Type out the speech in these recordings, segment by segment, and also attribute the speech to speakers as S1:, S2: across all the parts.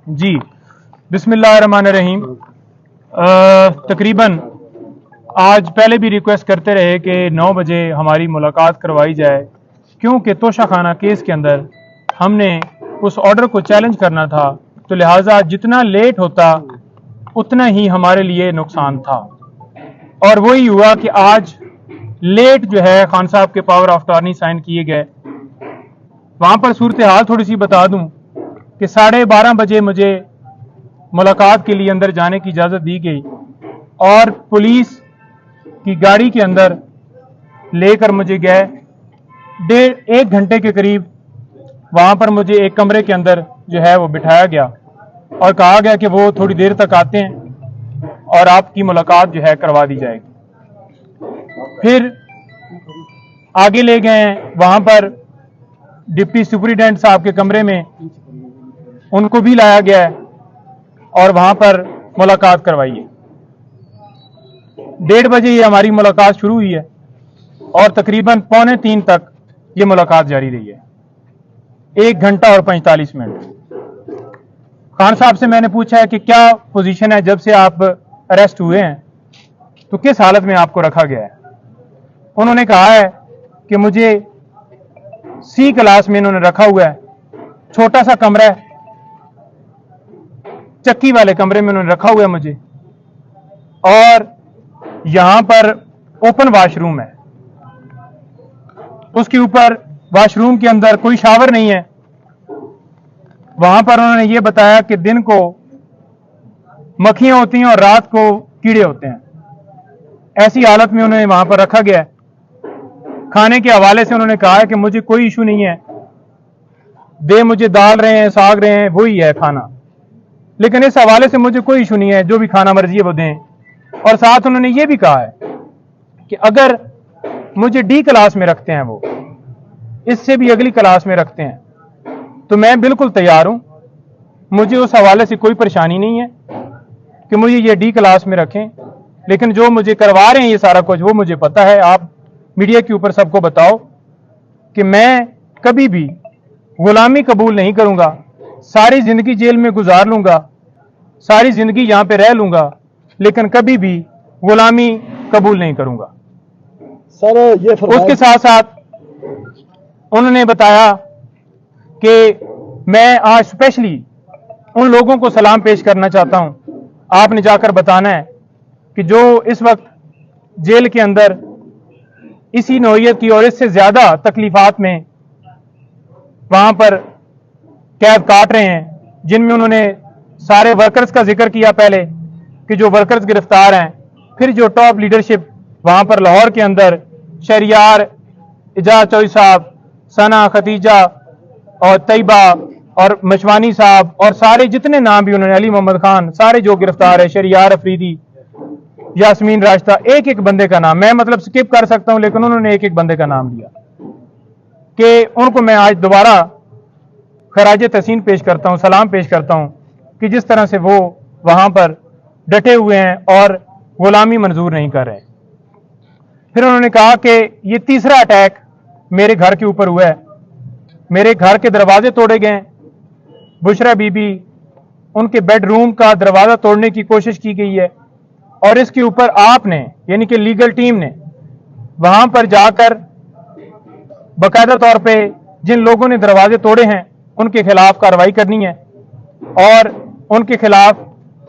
S1: जी, बिस्मिल्लाहिर्रहमानिर्रहीम। तकरीबन आज पहले भी रिक्वेस्ट करते रहे कि 9 बजे हमारी मुलाकात करवाई जाए, क्योंकि तोशाखाना केस के अंदर हमने उस ऑर्डर को चैलेंज करना था, तो लिहाजा जितना लेट होता उतना ही हमारे लिए नुकसान था। और वही हुआ कि आज लेट जो है खान साहब के पावर ऑफ अटॉर्नी साइन किए गए। वहाँ पर सूरत हाल थोड़ी सी बता दूं कि 12:30 बजे मुझे मुलाकात के लिए अंदर जाने की इजाज़त दी गई और पुलिस की गाड़ी के अंदर लेकर मुझे गए। 1.5 घंटे के करीब वहाँ पर मुझे एक कमरे के अंदर जो है वो बिठाया गया और कहा गया कि वो थोड़ी देर तक आते हैं और आपकी मुलाकात जो है करवा दी जाएगी। फिर आगे ले गए, वहाँ पर डिप्टी सुपरिटेंडेंट साहब के कमरे में उनको भी लाया गया है और वहां पर मुलाकात करवाई है। 1:30 बजे ये हमारी मुलाकात शुरू हुई है और तकरीबन 2:45 तक ये मुलाकात जारी रही है, 1 घंटा और 45 मिनट। खान साहब से मैंने पूछा है कि क्या पोजीशन है जब से आप अरेस्ट हुए हैं, तो किस हालत में आपको रखा गया है। उन्होंने कहा है कि मुझे सी क्लास में इन्होंने रखा हुआ है, छोटा सा कमरा है, चक्की वाले कमरे में उन्होंने रखा हुआ है मुझे, और यहां पर ओपन वॉशरूम है, उसके ऊपर वॉशरूम के अंदर कोई शावर नहीं है। वहां पर उन्होंने ये बताया कि दिन को मक्खियां होती हैं और रात को कीड़े होते हैं। ऐसी हालत में उन्हें वहां पर रखा गया है। खाने के हवाले से उन्होंने कहा है कि मुझे कोई इशू नहीं है, दे मुझे दाल रहे हैं, साग रहे हैं, वही है खाना, लेकिन इस हवाले से मुझे कोई इशू नहीं है, जो भी खाना मर्जी है वो दें। और साथ उन्होंने ये भी कहा है कि अगर मुझे डी क्लास में रखते हैं, वो इससे भी अगली क्लास में रखते हैं, तो मैं बिल्कुल तैयार हूं, मुझे उस हवाले से कोई परेशानी नहीं है कि मुझे ये डी क्लास में रखें। लेकिन जो मुझे करवा रहे हैं ये सारा कुछ, वो मुझे पता है। आप मीडिया के ऊपर सबको बताओ कि मैं कभी भी गुलामी कबूल नहीं करूंगा, सारी जिंदगी जेल में गुजार लूंगा, सारी जिंदगी यहां पे रह लूंगा, लेकिन कभी भी गुलामी कबूल नहीं करूंगा।
S2: सर ये
S1: उसके साथ साथ उन्होंने बताया कि मैं आज स्पेशली उन लोगों को सलाम पेश करना चाहता हूं, आपने जाकर बताना है कि जो इस वक्त जेल के अंदर इसी नौइयत की और इससे ज्यादा तकलीफात में वहां पर कैद काट रहे हैं, जिनमें उन्होंने सारे वर्कर्स का जिक्र किया पहले कि जो वर्कर्स गिरफ्तार हैं, फिर जो टॉप लीडरशिप वहां पर लाहौर के अंदर शहरियार, इजाज चौधरी साहब, सना, खतीजा और तैयबा और मशवानी साहब और सारे जितने नाम भी उन्होंने, अली मोहम्मद खान, सारे जो गिरफ्तार है, शहरियार अफरीदी, यास्मीन राशता, एक एक बंदे का नाम मैं मतलब स्किप कर सकता हूं, लेकिन उन्होंने एक एक बंदे का नाम लिया कि उनको मैं आज दोबारा खराज तहसीन पेश करता हूं, सलाम पेश करता हूं कि जिस तरह से वो वहां पर डटे हुए हैं और गुलामी मंजूर नहीं कर रहे। फिर उन्होंने कहा कि ये तीसरा अटैक मेरे घर के ऊपर हुआ है, मेरे घर के दरवाजे तोड़े गए, बुशरा बीबी, उनके बेडरूम का दरवाजा तोड़ने की कोशिश की गई है, और इसके ऊपर आपने यानी कि लीगल टीम ने वहां पर जाकर बाकायदा तौर पे जिन लोगों ने दरवाजे तोड़े हैं उनके खिलाफ कार्रवाई करनी है और उनके खिलाफ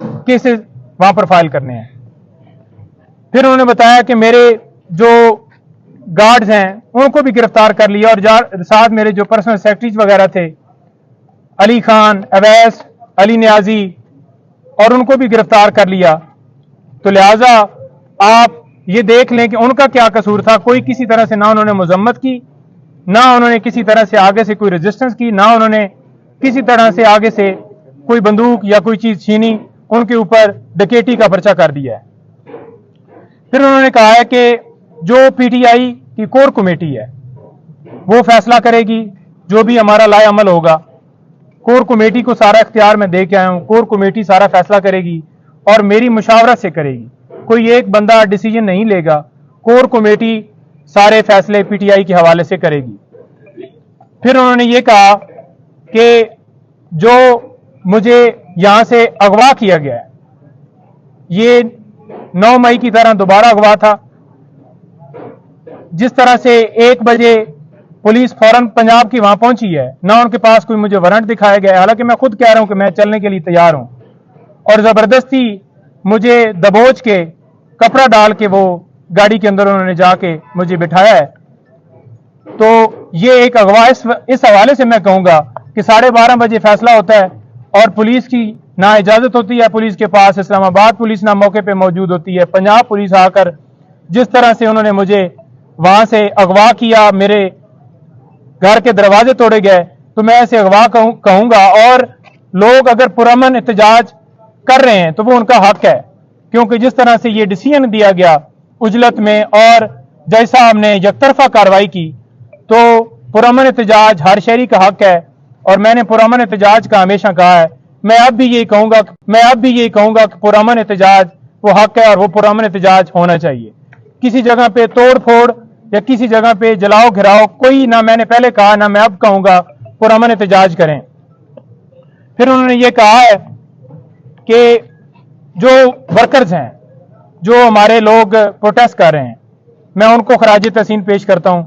S1: केसेस वहां पर फाइल करने हैं। फिर उन्होंने बताया कि मेरे जो गार्ड्स हैं उनको भी गिरफ्तार कर लिया और साथ मेरे जो पर्सनल सेक्रेटरीज वगैरह थे, अली खान, अवैस, अली नियाजी, और उनको भी गिरफ्तार कर लिया। तो लिहाजा आप ये देख लें कि उनका क्या कसूर था। कोई किसी तरह से ना उन्होंने मजम्मत की, ना उन्होंने किसी तरह से आगे से कोई रेजिस्टेंस की, ना उन्होंने किसी तरह से आगे से कोई बंदूक या कोई चीज छीनी, उनके ऊपर डकैती का पर्चा कर दिया है। फिर उन्होंने कहा है कि जो पीटीआई की कोर कमेटी है वो फैसला करेगी, जो भी हमारा लाए अमल होगा, कोर कमेटी को सारा इख्तियार मैं दे के आया हूं, कोर कमेटी सारा फैसला करेगी और मेरी मुशावरत से करेगी, कोई एक बंदा डिसीजन नहीं लेगा, कोर कमेटी सारे फैसले पीटीआई के हवाले से करेगी। फिर उन्होंने ये कहा कि जो मुझे यहां से अगवा किया गया है। ये 9 मई की तरह दोबारा अगवा था। जिस तरह से 1 बजे पुलिस फौरन पंजाब की वहां पहुंची है, ना उनके पास कोई मुझे वारंट दिखाया गया है, हालांकि मैं खुद कह रहा हूं कि मैं चलने के लिए तैयार हूं, और जबरदस्ती मुझे दबोच के कपड़ा डाल के वो गाड़ी के अंदर उन्होंने जाके मुझे बिठाया है। तो ये एक अगवा इस हवाले से मैं कहूंगा कि 12:30 बजे फैसला होता है और पुलिस की ना इजाजत होती है, पुलिस के पास इस्लामाबाद पुलिस ना मौके पे मौजूद होती है, पंजाब पुलिस आकर जिस तरह से उन्होंने मुझे वहां से अगवा किया, मेरे घर के दरवाजे तोड़े गए, तो मैं ऐसे अगवा कहूंगा। और लोग अगर पुरअमन एहतजाज कर रहे हैं तो वो उनका हक है, क्योंकि जिस तरह से ये डिसीजन दिया गया उजलत में और जज साहब ने यकतरफा कार्रवाई की, तो पुरअमन एहतजाज हर शहरी का हक है। और मैंने पुरअमन एहतजाज का हमेशा कहा है, मैं अब भी यही कहूंगा कि पुरअमन एहतजाज वो हक है और वो पुरअमन एहतजाज होना चाहिए। किसी जगह पे तोड़ फोड़ या किसी जगह पे जलाओ घिराओ कोई ना, मैंने पहले कहा ना मैं अब कहूंगा, पुरअमन एहतजाज करें। फिर उन्होंने ये कहा है कि जो वर्कर्स हैं, जो हमारे लोग प्रोटेस्ट कर रहे हैं, मैं उनको खराज तहसीन पेश करता हूं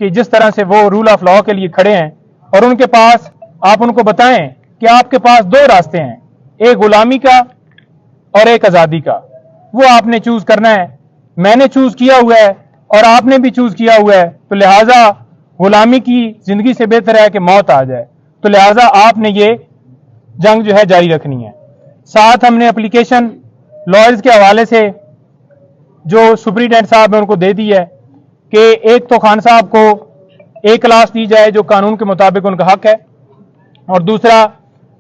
S1: कि जिस तरह से वो रूल ऑफ लॉ के लिए खड़े हैं, और उनके पास आप उनको बताएं कि आपके पास 2 रास्ते हैं, एक गुलामी का और एक आजादी का। वो आपने चूज करना है। मैंने चूज किया हुआ है और आपने भी चूज किया हुआ है, तो लिहाजा गुलामी की जिंदगी से बेहतर है कि मौत आ जाए, तो लिहाजा आपने ये जंग जो है जारी रखनी है। साथ हमने एप्लीकेशन लॉयर्स के हवाले से जो सुप्रीटेंडेंट साहब ने उनको दे दी है कि एक तो खान साहब को एक क्लास दी जाए जो कानून के मुताबिक उनका हक है, और दूसरा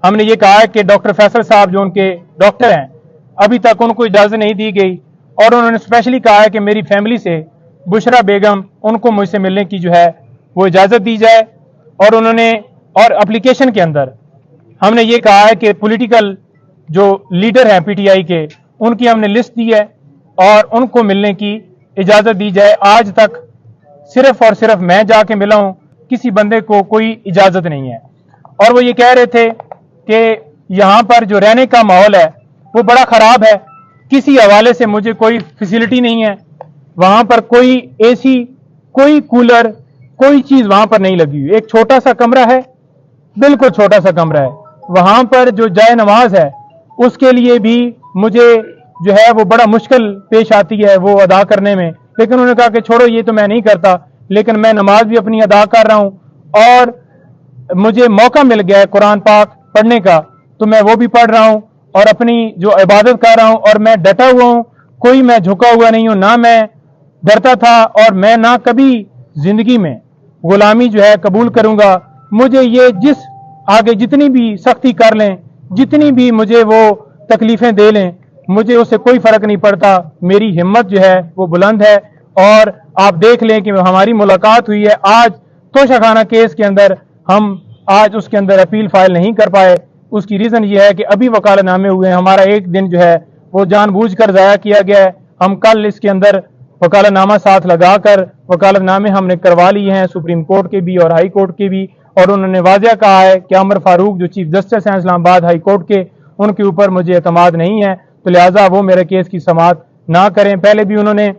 S1: हमने ये कहा है कि डॉक्टर फैसल साहब जो उनके डॉक्टर हैं, अभी तक उनको इजाजत नहीं दी गई, और उन्होंने स्पेशली कहा है कि मेरी फैमिली से बुशरा बेगम उनको मुझसे मिलने की जो है वो इजाजत दी जाए। और उन्होंने और एप्लीकेशन के अंदर हमने ये कहा है कि पॉलिटिकल जो लीडर हैं पीटीआई के, उनकी हमने लिस्ट दी है और उनको मिलने की इजाजत दी जाए। आज तक सिर्फ और सिर्फ मैं जाके मिला हूं, किसी बंदे को कोई इजाजत नहीं है। और वो ये कह रहे थे कि यहां पर जो रहने का माहौल है वो बड़ा खराब है, किसी हवाले से मुझे कोई फैसिलिटी नहीं है, वहां पर कोई एसी, कोई कूलर, कोई चीज वहां पर नहीं लगी हुई। एक छोटा सा कमरा है, बिल्कुल छोटा सा कमरा है। वहां पर जो जाए नमाज है उसके लिए भी मुझे जो है वो बड़ा मुश्किल पेश आती है वो अदा करने में, लेकिन उन्होंने कहा कि छोड़ो ये तो मैं नहीं करता, लेकिन मैं नमाज भी अपनी अदा कर रहा हूं और मुझे मौका मिल गया है कुरान पाक पढ़ने का, तो मैं वो भी पढ़ रहा हूं और अपनी जो इबादत कर रहा हूं, और मैं डटा हुआ हूं, कोई मैं झुका हुआ नहीं हूं, ना मैं डरता था और मैं ना कभी जिंदगी में गुलामी जो है कबूल करूंगा। मुझे ये जिस आगे जितनी भी सख्ती कर लें, जितनी भी मुझे वो तकलीफें दे लें, मुझे उससे कोई फर्क नहीं पड़ता। मेरी हिम्मत जो है वो बुलंद है। और आप देख लें कि हमारी मुलाकात हुई है आज तोशाखाना केस के अंदर, हम आज उसके अंदर अपील फाइल नहीं कर पाए। उसकी रीजन ये है कि अभी वकालतनामे हुए हैं, हमारा एक दिन जो है वो जानबूझकर ज़ाया किया गया है। हम कल इसके अंदर वकालतनामा साथ लगाकर वकालतनामे हमने करवा लिए हैं, सुप्रीम कोर्ट के भी और हाई कोर्ट के भी, और उन्होंने वाज़ह कहा है कि अमर फारूक जो चीफ जस्टिस हैं इस्लामाबाद हाई कोर्ट के, उनके ऊपर मुझे एतमाद नहीं है, तो लिहाजा वो मेरे केस की समाअत ना करें। पहले भी उन्होंने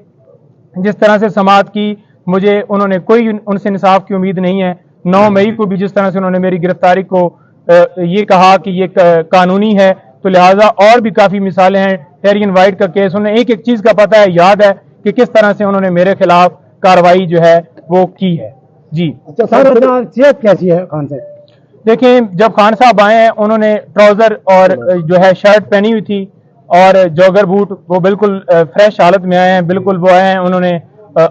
S1: जिस तरह से समाअत की, मुझे उन्होंने कोई उनसे इंसाफ की उम्मीद नहीं है। 9 मई को भी जिस तरह से उन्होंने मेरी गिरफ्तारी को ये कहा कि ये कानूनी है, तो लिहाजा और भी काफ़ी मिसालें हैं। टेरियन वाइट का केस, उन्हें एक एक चीज़ का पता है, याद है कि किस तरह से उन्होंने मेरे खिलाफ कार्रवाई जो है वो की है। जी
S2: अच्छा सर, सेहत कैसी है खान साहब?
S1: देखें, जब खान साहब आए हैं उन्होंने ट्राउजर और जो है शर्ट पहनी हुई थी और जॉगर बूट, वो बिल्कुल फ्रेश हालत में आए हैं, बिल्कुल वो आए हैं, उन्होंने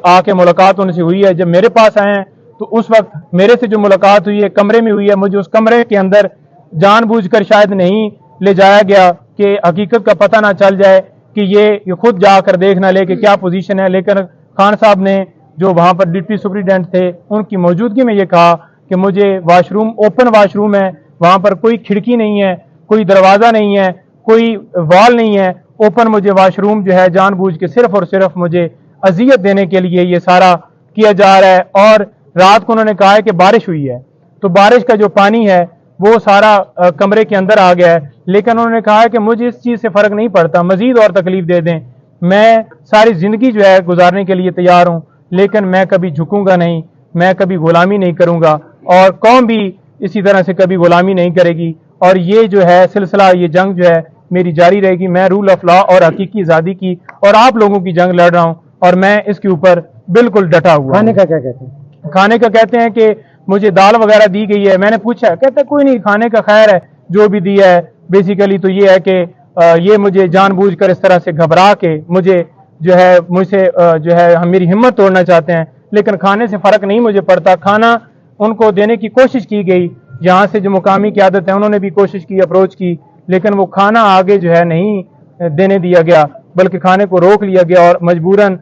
S1: आके मुलाकात उनसे हुई है। जब मेरे पास आए हैं तो उस वक्त मेरे से जो मुलाकात हुई है कमरे में हुई है, मुझे उस कमरे के अंदर जानबूझकर शायद नहीं ले जाया गया कि हकीकत का पता ना चल जाए कि ये खुद जाकर देख ना ले कि क्या पोजीशन है। लेकिन खान साहब ने जो वहां पर डिप्टी सुपरिटेंडेंट थे उनकी मौजूदगी में ये कहा कि मुझे वाशरूम, ओपन वाशरूम है, वहां पर कोई खिड़की नहीं है, कोई दरवाजा नहीं है, कोई वॉल नहीं है, ओपन मुझे वाशरूम जो है जानबूझ के सिर्फ और सिर्फ मुझे अजियत देने के लिए ये सारा किया जा रहा है। और रात को उन्होंने कहा है कि बारिश हुई है, तो बारिश का जो पानी है وہ سارا کمرے کے اندر آ گیا ہے، لیکن انہوں نے کہا ہے کہ مجھے اس چیز سے فرق نہیں پڑتا، مزید اور تکلیف دے دیں، میں ساری زندگی جو ہے گزارنے کے لیے تیار ہوں، لیکن میں کبھی جھکوں گا نہیں، میں کبھی غلامی نہیں کروں گا، اور قوم بھی اسی طرح سے کبھی غلامی نہیں کرے گی، اور یہ جو ہے سلسلہ، یہ جنگ جو ہے میری جاری رہے گی۔ میں رول آف لا اور حقیقی آزادی کی اور آپ لوگوں کی جنگ لڑ رہا ہوں، اور میں اس کے اوپر بالکل ڈٹا ہوا ہوں۔
S2: کھانے کا کیا کہتے ہیں؟
S1: کھانے کا کہتے ہیں کہ مجھے دال وغیرہ دی گئی ہے، میں نے پوچھا، کہتے ہیں کوئی نہیں، کھانے کا خیر ہے، جو بھی دیا ہے بیسیکلی تو یہ ہے کہ یہ مجھے جان بوجھ کر اس طرح سے گھبرا کے مجھے جو ہے مجھ سے جو ہے ہم میری ہمت توڑنا چاہتے ہیں، لیکن کھانے سے فرق نہیں مجھے پڑتا۔ کھانا ان کو دینے کی کوشش کی گئی، یہاں سے جو مقامی قیادت ہے انہوں نے بھی کوشش کی، اپروچ کی، لیکن وہ کھانا آگے جو ہے نہیں دینے دیا گیا، بلکہ کھانے کو روک لیا گیا، اور مجبوراً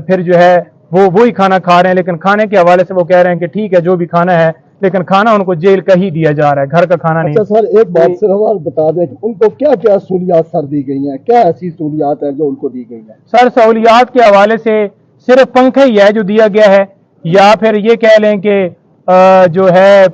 S1: پھر جو ہے وہ وہی کھانا کھا رہے ہیں، لیکن کھانے کے حوالے سے وہ کہہ رہے ہیں کہ ٹھیک ہے جو بھی کھانا ہے، لیکن کھانا ان کو جیل کا ہی دیا جا رہا ہے، گھر کا کھانا نہیں۔
S3: اچھا سر، ایک بات صرف آپ بتا دیں کہ ان کو کیا کیا سہولیات سر دی گئی ہیں، کیا ایسی سہولیات ہیں جو ان کو دی گئی ہیں؟
S1: سر سہولیات کے حوالے سے صرف پنکھا ہی ہے جو دیا گیا ہے، یا پھر یہ کہہ لیں کہ جو ہے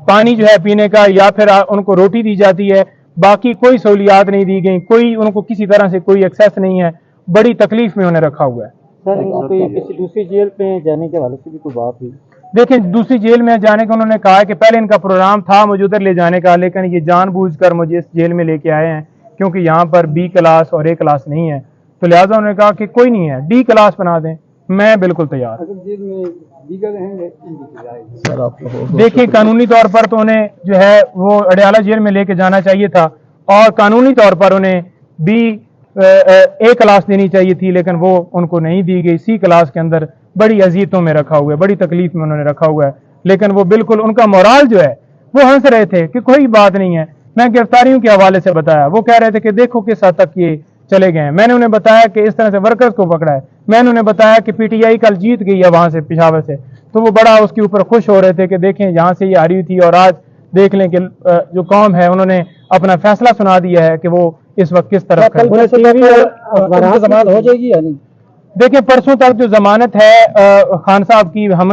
S1: پانی جو ہے پینے کا، یا پھر ان کو روٹی دی جاتی ہے، باقی کوئی سہولیات نہیں دی گئی، کوئی ان کو کسی طرح سے کوئی ایکسیس نہیں ہے، بڑی تکلیف میں انہیں رکھا ہوا ہے۔
S2: سر ان کو کسی دوسری جیل پہ جانے کے حوالے سے بھی کوئی بات ہوئی؟
S1: دیکھیں دوسری جیل میں جانے کا انہوں نے کہا کہ پہلے ان کا پروگرام تھا مجھے ادھر لے جانے کا، لیکن یہ جان بوجھ کر مجھے اس جیل میں لے کے آئے ہیں، کیونکہ یہاں پر بی کلاس اور اے کلاس نہیں ہے، تو لہٰذا انہوں نے کہا کہ کوئی نہیں ہے، ڈی کلاس بنا دیں، میں بالکل تیار۔
S2: جیل میں دیگر رہیں گے
S3: سر آپ
S1: دیکھیں قانونی طور پر تو انہیں جو ہے وہ اڈیالہ جیل میں لے کے جانا چاہیے تھا، اور قانونی طور پر انہیں بی اے کلاس دینی چاہیے تھی، لیکن وہ ان کو نہیں دی گئی، سی کلاس کے اندر بڑی اذیتوں میں رکھا ہوا ہے، بڑی تکلیف میں انہوں نے رکھا ہوا ہے، لیکن وہ بالکل ان کا مورال جو ہے وہ ہنس رہے تھے کہ کوئی بات نہیں ہے۔ میں گرفتاریوں کے حوالے سے بتایا، وہ کہہ رہے تھے کہ دیکھو کس حد تک یہ چلے گئے ہیں، میں نے انہیں بتایا کہ اس طرح سے ورکرز کو پکڑا ہے، میں نے انہیں بتایا کہ پی ٹی آئی کل جیت گئی ہے وہاں سے پشاور سے، تو وہ بڑا اس کے اوپر خوش ہو رہے تھے کہ دیکھیں یہاں سے یہ ہاری ہوئی تھی، اور آج دیکھ لیں کہ جو قوم ہے انہوں نے اپنا فیصلہ سنا دیا ہے کہ وہ اس وقت کس طرف ہے۔
S2: ضمانت ہو جائے گی یا نہیں؟
S1: دیکھیں پرسوں تک جو ضمانت ہے خان صاحب کی، ہم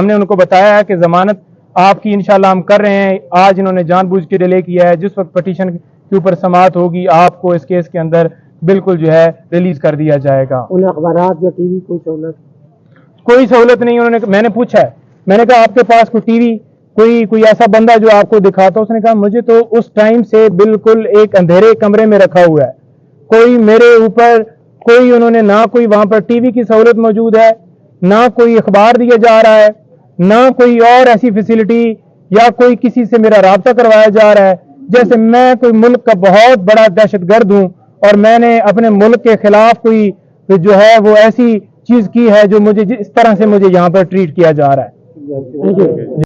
S1: نے ان کو بتایا ہے کہ ضمانت آپ کی انشاءاللہ ہم کر رہے ہیں، آج انہوں نے جان بوجھ کے ڈیلے کیا ہے، جس وقت پٹیشن کے اوپر سماعت ہوگی آپ کو اس کیس کے اندر بالکل جو ہے ریلیز کر دیا جائے گا۔
S2: ان اخبارات یا ٹی وی
S1: کوئی سہولت نہیں، انہوں نے میں نے پوچھا ہے، میں نے کہا آپ کے پاس کوئی ٹی وی کوئی ایسا بندہ جو آپ کو دکھاتا، اس نے کہا مجھے تو اس ٹائم سے بالکل ایک اندھیرے کمرے میں رکھا ہوا ہے، کوئی میرے اوپر کوئی انہوں نے نہ کوئی وہاں پر ٹی وی کی سہولت موجود ہے، نہ کوئی اخبار دیا جا رہا ہے، نہ کوئی اور ایسی فیسلٹی، یا کوئی کسی سے میرا رابطہ کروایا جا رہا ہے جیسے میں کوئی ملک کا بہت بڑا دہشت گرد ہوں اور میں نے اپنے ملک کے خلاف کوئی جو ہے وہ ایسی چیز کی ہے جو مجھے اس طرح سے مجھے یہاں پر ٹریٹ کیا جا رہا ہے۔